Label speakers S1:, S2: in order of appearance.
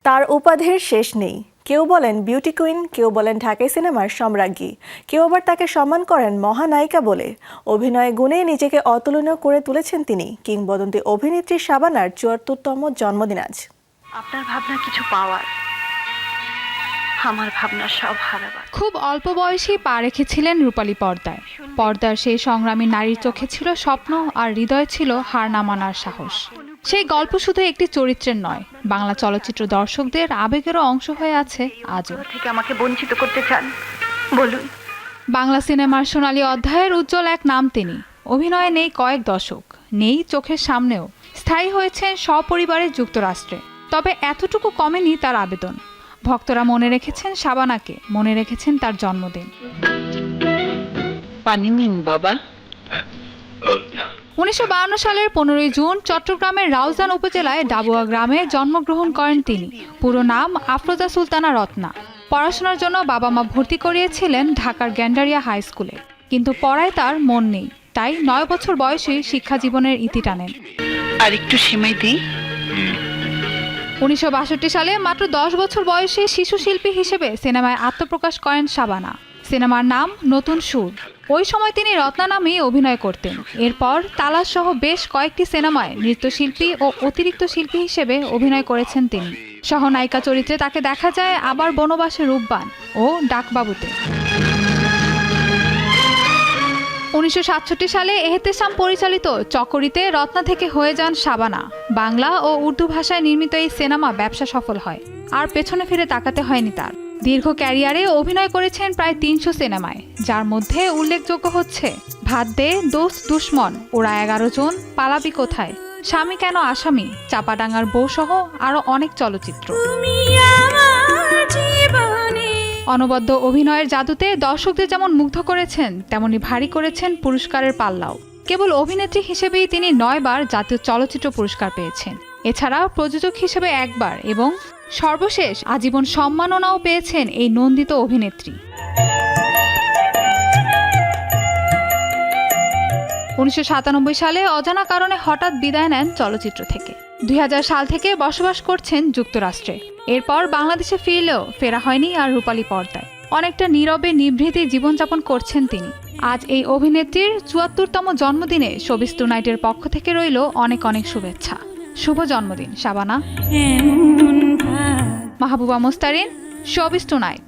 S1: তার উপাধির শেষ নেই। কেউ বলেন বিউটি কুইন, কেউ বলেন ঢাকাই সিনেমার সম্রাজ্ঞী, কেউ আবার তাকে সম্মান করেন মহানায়িকা বলে। অভিনয় গুণে নিজেকে অতুলনীয় করে তুলেছেন তিনি। কিংবদন্তি অভিনেত্রী শাবানার ৭৪তম জন্মদিন আজ।
S2: আপনার ভাবনা কিছু পাওয়ার, আমার ভাবনা সব হারাবার।
S3: খুব অল্প বয়সেই পা রেখেছিলেন রূপালী পর্দায়। পর্দার সেই সংগ্রামী নারীর চোখে ছিল স্বপ্ন, আর হৃদয়ে ছিল হার না মানার সাহস। সেই গল্প শুধু একটি চরিত্রের নয়, বাংলা চলচ্চিত্র দর্শকদের আবেগেরও অংশ হয়ে আছে আজও।
S2: থেকে আমাকে বঞ্চিত করতে চান, বলুন।
S3: বাংলা সিনেমার সোনালী অধ্যায়ের উজ্জ্বল এক নাম তিনি। অভিনয়ে নেই কয়েক দশক, নেই চোখের সামনেও। স্থায়ী হয়েছেন সপরিবারে যুক্তরাষ্ট্রে। তবে এতটুকু কমেনি তার আবেদন। ভক্তরা মনে রেখেছেন শাবানাকে, মনে রেখেছেন তার জন্মদিন।
S2: পানি নিন বাবা।
S3: ১৯৫২ সালের ১৫ই জুন চট্টগ্রামের রাউজান উপজেলায় ডাবুয়া গ্রামে জন্মগ্রহণ করেন তিনি। পুরো নাম আফরোজা সুলতানা রত্না। পড়াশোনার জন্য বাবা মা ভর্তি করিয়েছিলেন ঢাকার গ্যান্ডারিয়া হাই স্কুলে, কিন্তু পড়ায় তার মন নেই। তাই ৯ বছর বয়সেই শিক্ষা জীবনের ইতি টানেন।
S2: আর একটু সিমাই দিই।
S3: ১৯৬২ সালে মাত্র ১০ বছর বয়সে শিশু শিল্পী হিসেবে সিনেমায় আত্মপ্রকাশ করেন শাবানা। সিনেমার নাম নতুন সুর। ওই সময় তিনি রত্না নামেই অভিনয় করতেন। এরপর তালাশ সহ বেশ কয়েকটি সিনেমায় নৃত্যশিল্পী ও অতিরিক্ত শিল্পী হিসেবে অভিনয় করেছেন তিনি। সহনায়িকা চরিত্রে তাকে দেখা যায় আবার বনবাসে রূপবান ও ডাকবাবুতে। ১৯৬৭ সালে এহতেশাম পরিচালিত চকরিতে রত্না থেকে হয়ে যান শাবানা। বাংলা ও উর্দু ভাষায় নির্মিত এই সিনেমা ব্যবসা সফল হয়, আর পেছনে ফিরে তাকাতে হয়নি তার। দীর্ঘ ক্যারিয়ারে অভিনয় করেছেন প্রায় ৩০০ সিনেমায়, যার মধ্যে উল্লেখযোগ্য হচ্ছে ভাত দে, দোস্ত দুশ্মন, ওরা ১১ জন, পালাবি কোথায়, স্বামী কেন আসামি, চাপাডাঙ্গার বউ সহ আরো অনেক চলচ্চিত্র। অনবদ্য অভিনয়ের জাদুতে দর্শকদের যেমন মুগ্ধ করেছেন, তেমনি ভারী করেছেন পুরস্কারের পাল্লাও। কেবল অভিনেত্রী হিসেবেই তিনি ৯ বার জাতীয় চলচ্চিত্র পুরস্কার পেয়েছেন। এছাড়া প্রযোজক হিসেবে একবার এবং সর্বশেষ আজীবন সম্মাননাও পেয়েছেন এই নন্দিত অভিনেত্রী। ১৯৯৭ সালে অজানা কারণে হঠাৎ বিদায় নেন চলচ্চিত্র থেকে। ২০০০ সাল থেকে বসবাস করছেন যুক্তরাষ্ট্রে। এরপর বাংলাদেশে ফিরলেও ফেরা হয়নি আর রূপালী পর্দায়। অনেকটা নীরবে নিভৃতে জীবনযাপন করছেন তিনি। আজ এই অভিনেত্রীর ৭৪তম জন্মদিনে শোবিজ টুনাইটের পক্ষ থেকে রইল অনেক অনেক শুভেচ্ছা। শুভ জন্মদিন শাবানা। Mahbuba Mustarin, showbiz tonight.